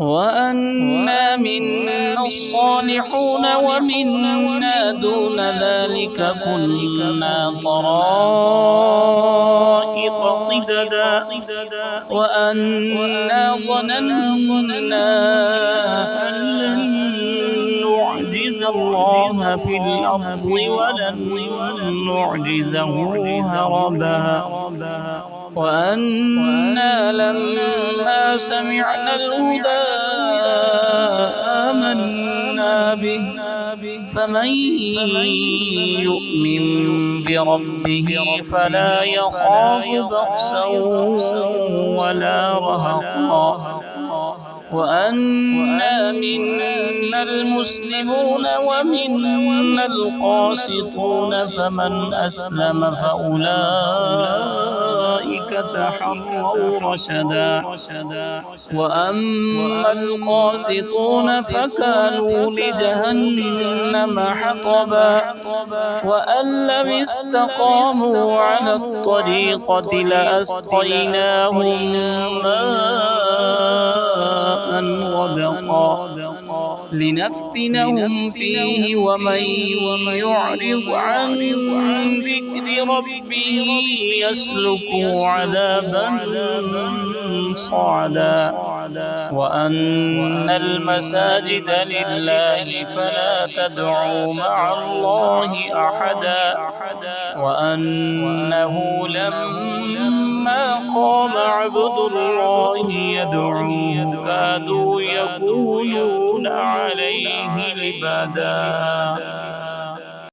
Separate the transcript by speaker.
Speaker 1: وأنا منا الصالحون ومنا دون ذلك كنا طرائق قددا وأنا ظننا أن لن نعجز الله في الأرض ولن نعجزه هربا وأنا لما سمعنا الهدى آمنا به فمن يؤمن بربه فلا يخاف بخسا ولا رهقا وأنا منا المسلمون ومنا القاسطون فمن أسلم فأولئك تحروا رشدا وأما القاسطون فكانوا لجهنم حطبا وأن لم استقاموا على الطريقة لأسقيناهم ماء غدقا لنفتنهم فيه ومن يعرض عن ذكر ربه يسلكه عذابا صعدا وأن المساجد لله فلا تدعوا مع الله أحدا وأنه لما قام عبد الله يدعوه كادوا يكونون عليه لبدا.